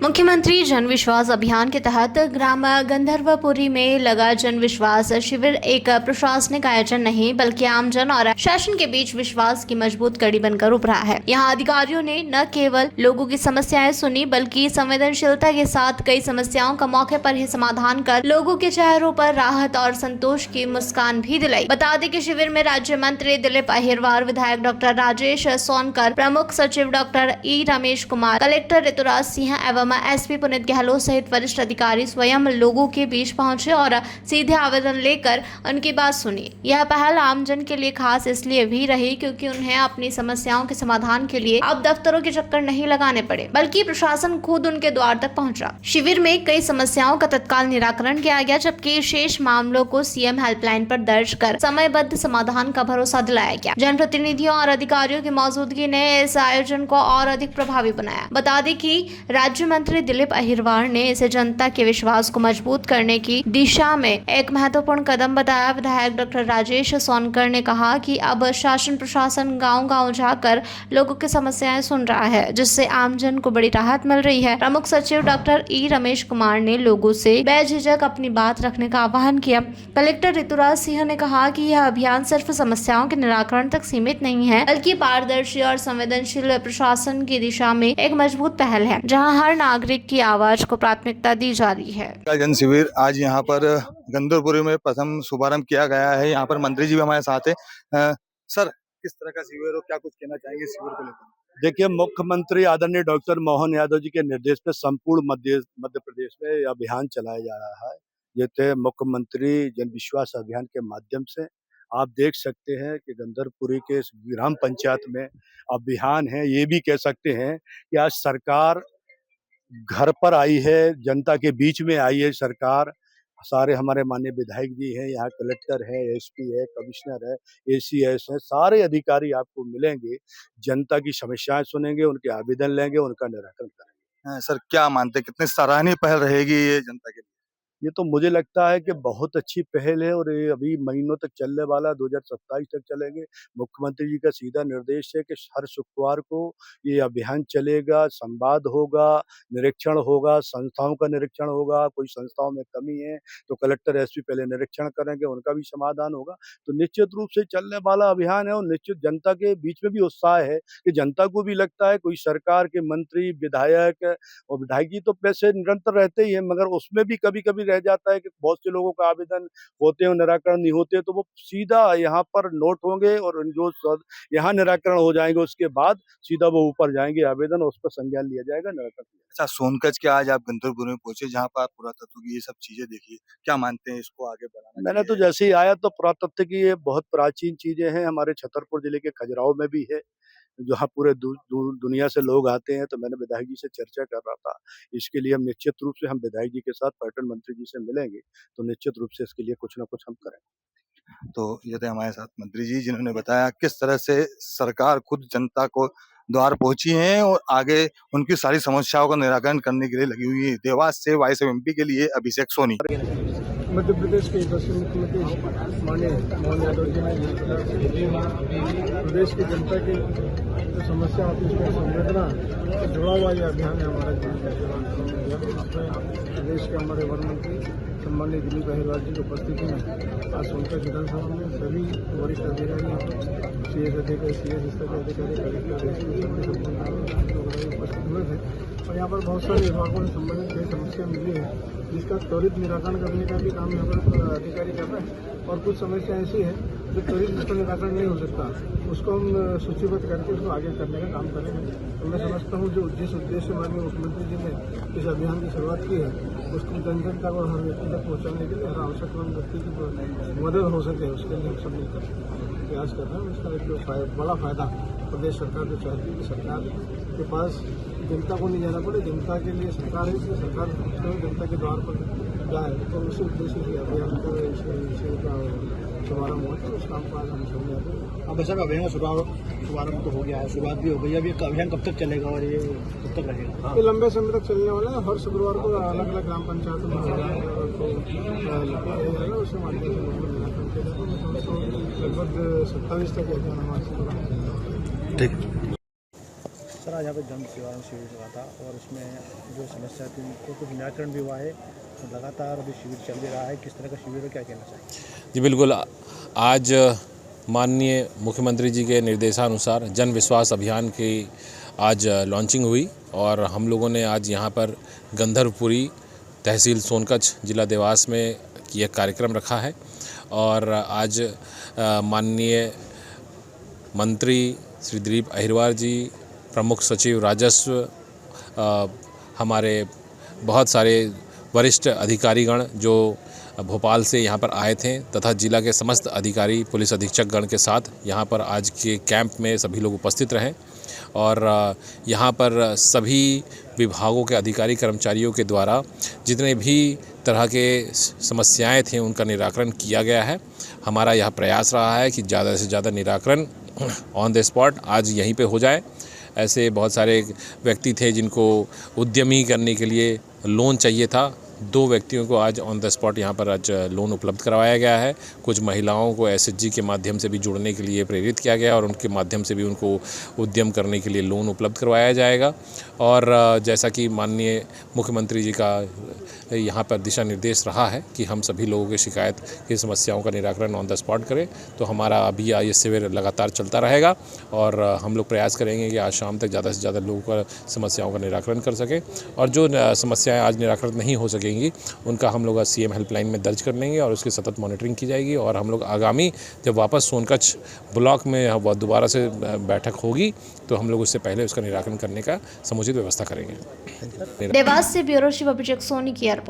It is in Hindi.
मुख्यमंत्री जन विश्वास अभियान के तहत ग्राम गंधर्वपुरी में लगा जन विश्वास शिविर एक प्रशासनिक आयोजन नहीं बल्कि आमजन और शासन के बीच विश्वास की मजबूत कड़ी बनकर उभरा है। यहाँ अधिकारियों ने न केवल लोगों की समस्याएं सुनी बल्कि संवेदनशीलता के साथ कई समस्याओं का मौके पर ही समाधान कर लोगों के चेहरों पर राहत और संतोष की मुस्कान भी दिलाई। बता दें कि शिविर में राज्य मंत्री दिलीप अहिरवार, विधायक डॉक्टर राजेश सोनकर, प्रमुख सचिव डॉक्टर ई रमेश कुमार, कलेक्टर ऋतुराज सिंह एवं एसपी पुनीत गहलोत सहित वरिष्ठ अधिकारी स्वयं लोगों के बीच पहुंचे और सीधे आवेदन लेकर उनकी बात सुनी। यह पहल आमजन के लिए खास इसलिए भी रही क्योंकि उन्हें अपनी समस्याओं के समाधान के लिए अब दफ्तरों के चक्कर नहीं लगाने पड़े बल्कि प्रशासन खुद उनके द्वार तक पहुंचा। शिविर में कई समस्याओं का तत्काल निराकरण किया गया जबकि शेष मामलों को सीएम हेल्पलाइन पर दर्ज कर समयबद्ध समाधान का भरोसा दिलाया गया। जनप्रतिनिधियों और अधिकारियों की मौजूदगी ने इस आयोजन को और अधिक प्रभावी बनाया। बता दें कि राज्य मंत्री दिलीप अहिरवार ने इसे जनता के विश्वास को मजबूत करने की दिशा में एक महत्वपूर्ण कदम बताया। विधायक डॉक्टर राजेश सोनकर ने कहा कि अब शासन प्रशासन गांव-गांव जाकर लोगों की समस्याएं सुन रहा है जिससे आमजन को बड़ी राहत मिल रही है। प्रमुख सचिव डॉक्टर ई रमेश कुमार ने लोगों से बेझिझक अपनी बात रखने का आह्वान किया। कलेक्टर ऋतुराज सिंह ने कहा कि यह अभियान सिर्फ समस्याओं के निराकरण तक सीमित नहीं है बल्कि पारदर्शी और संवेदनशील प्रशासन की दिशा में एक मजबूत पहल है जहाँ हर नागरिक की आवाज को प्राथमिकता दी जा रही है। जन शिविर आज यहाँ पर गंधर्वपुरी में प्रथम शुभारंभ किया गया है। यहाँ पर मंत्री जी भी हमारे साथ है। सर, किस तरह का शिविर और क्या कुछ कहना चाहेंगे शिविर को लेकर? देखिए, मुख्यमंत्री आदरणीय डॉक्टर मोहन यादव जी के निर्देश पे संपूर्ण मध्य प्रदेश में यह अभियान चलाया जा रहा है। जैसे मुख्यमंत्री जन विश्वास अभियान के माध्यम से आप देख सकते हैं कि गंधर्वपुरी के ग्राम पंचायत में अभियान है। ये भी कह सकते हैं कि आज सरकार घर पर आई है, जनता के बीच में आई है सरकार। सारे हमारे माननीय विधायक जी हैं, यहाँ कलेक्टर है, एसपी है, कमिश्नर है, एसीएस है, सारे अधिकारी आपको मिलेंगे। जनता की समस्याएं सुनेंगे, उनके आवेदन लेंगे, उनका निराकरण करेंगे। सर, क्या मानते हैं कितनी सराहनीय पहल रहेगी ये जनता के लिए? ये तो मुझे लगता है कि बहुत अच्छी पहल है और ये अभी महीनों तक चलने वाला 2027 तक चलेंगे। मुख्यमंत्री जी का सीधा निर्देश है कि हर शुक्रवार को ये अभियान चलेगा, संवाद होगा, निरीक्षण होगा, संस्थाओं का निरीक्षण होगा। कोई संस्थाओं में कमी है तो कलेक्टर एसपी पहले निरीक्षण करेंगे, उनका भी समाधान होगा। तो निश्चित रूप से चलने वाला अभियान है और निश्चित जनता के बीच में भी उत्साह है कि जनता को भी लगता है कोई सरकार के मंत्री, विधायक और विधायक जी तो पैसे निरंतर रहते ही है, मगर उसमें भी कभी-कभी रह जाता है कि बहुत से लोगों का आवेदन होते हैं, निराकरण नहीं होते, तो वो सीधा यहाँ पर नोट होंगे और जो यहाँ निराकरण हो जाएंगे उसके बाद सीधा वो ऊपर जाएंगे आवेदन और उस पर संज्ञान लिया जाएगा, निराकरण किया जाएगा। अच्छा, सोनकच के आज आप गंधर्वपुरी में पहुंचे जहाँ पर आप पुरातत्व की ये सब चीजें देखी, क्या मानते हैं इसको आगे बढ़ाना? मैंने तो जैसे ही आया तो पुरातत्व की ये बहुत प्राचीन चीजें हैं, हमारे छतरपुर जिले के खजुराहो में भी है, जहाँ पूरे दुनिया से लोग आते हैं। तो मैंने विधायक जी से चर्चा कर रहा था, इसके लिए हम निश्चित रूप से हम विधायक जी के साथ पर्यटन मंत्री जी से मिलेंगे तो निश्चित रूप से इसके लिए कुछ ना कुछ हम करेंगे। तो ये थे हमारे साथ मंत्री जी जिन्होंने बताया किस तरह से सरकार खुद जनता को द्वार पहुंची है और आगे उनकी सारी समस्याओं का निराकरण करने के लिए लगी हुई है। देवास से वाइस एमपी के लिए अभिषेक सोनी। मध्य प्रदेश के यशस्वी मुख्यमंत्री माननीय मोहन यादव जी ने प्रदेश की जनता की जो समस्या होती है उसमें संवेदना से जुड़ा हुआ ये अभियान है हमारा प्रदेश के हमारे वन मंत्री सम्माननीय दिलीप अहिरवार जी की उपस्थिति में आज सोनकच विधानसभा में सभी वरिष्ठ अधिकारी सीएस अधिकारी स्तर के अधिकारी कलेक्टर उपस्थित हुए थे और यहाँ पर बहुत सारे विभागों से संबंधित कई समस्या मिली है जिसका त्वरित निराकरण करने का भी काम यहाँ पर अधिकारी कर रहे हैं और कुछ समस्या ऐसी है जो त्वरित उसका निराकरण नहीं हो सकता, उसको हम सूचीबद्ध करके उसको आगे करने का काम करेंगे। तो मैं समझता हूँ जो जिस उद्देश्य माननीय मुख्यमंत्री जी ने इस अभियान की शुरुआत की है उसको जन जन तक और हर व्यक्ति तक पहुँचाने के लिए हर आवश्यकता व्यक्ति की मदद हो सके उसके लिए हम सब मिलकर प्रयास कर रहे हैं। इसका एक बड़ा फायदा प्रदेश सरकार को चाहती है कि सरकार के पास जनता को नहीं जाना पड़े, जनता के लिए सरकार है, इसलिए सरकार जनता के द्वार पर जाए। तो उसी उद्देश्य से अभियान का शुभारम्भ हुआ था, उस काम को आज हम समझ। अब ऐसा अभियान का शुभारम्भ तो हो गया है, शुरुआत भी हो गई। अब ये अभियान कब तक चलेगा और ये कब तक रहेगा? ये लंबे समय तक चलने वाला है। हर शुक्रवार को अलग अलग ग्राम पंचायतों में उसके माध्यम से लगभग 27 तक अभियान हमारे। ठीक। सर आज यहाँ पे जन सेवा शिविर लगा था और उसमें जो समस्या थी तो कुछ निराकरण भी हुआ है, तो लगातार अभी शिविर चल भी रहा है। किस तरह का शिविर है, क्या कहना चाहिए? जी बिल्कुल, आज माननीय मुख्यमंत्री जी के निर्देशानुसार जन विश्वास अभियान की आज लॉन्चिंग हुई और हम लोगों ने आज यहाँ पर गंधर्वपुरी तहसील सोनकच्छ जिला देवास में यह कार्यक्रम रखा है। और आज माननीय मंत्री श्री दिलीप अहिरवार जी, प्रमुख सचिव राजस्व, हमारे बहुत सारे वरिष्ठ अधिकारीगण जो भोपाल से यहाँ पर आए थे तथा जिला के समस्त अधिकारी पुलिस अधीक्षक गण के साथ यहाँ पर आज के कैंप में सभी लोग उपस्थित रहें और यहाँ पर सभी विभागों के अधिकारी कर्मचारियों के द्वारा जितने भी तरह के समस्याएं थे उनका निराकरण किया गया है। हमारा यह प्रयास रहा है कि ज़्यादा से ज़्यादा निराकरण ऑन द स्पॉट आज यहीं पे हो जाए। ऐसे बहुत सारे व्यक्ति थे जिनको उद्यमी करने के लिए लोन चाहिए था। 2 व्यक्तियों को आज ऑन द स्पॉट यहाँ पर आज लोन उपलब्ध करवाया गया है। कुछ महिलाओं को एसएचजी के माध्यम से भी जुड़ने के लिए प्रेरित किया गया और उनके माध्यम से भी उनको उद्यम करने के लिए लोन उपलब्ध करवाया जाएगा। और जैसा कि माननीय मुख्यमंत्री जी का यहाँ पर दिशा निर्देश रहा है कि हम सभी लोगों की शिकायत की समस्याओं का निराकरण ऑन द स्पॉट करें, तो हमारा अभी ये शिविर लगातार चलता रहेगा और हम लोग प्रयास करेंगे कि आज शाम तक ज़्यादा से ज़्यादा लोगों का समस्याओं का निराकरण कर सकें। और जो समस्याएं आज निराकरण नहीं हो सकेंगी उनका हम लोग सीएम हेल्पलाइन में दर्ज कर लेंगे और उसकी सतत मॉनिटरिंग की जाएगी। और हम लोग आगामी जब वापस सोनकच्छ ब्लॉक में दोबारा से बैठक होगी तो हम लोग उससे पहले उसका निराकरण करने का समुचित व्यवस्था करेंगे। देवास से ब्यूरो चीफ अभिषेक सोनी की रिपोर्ट।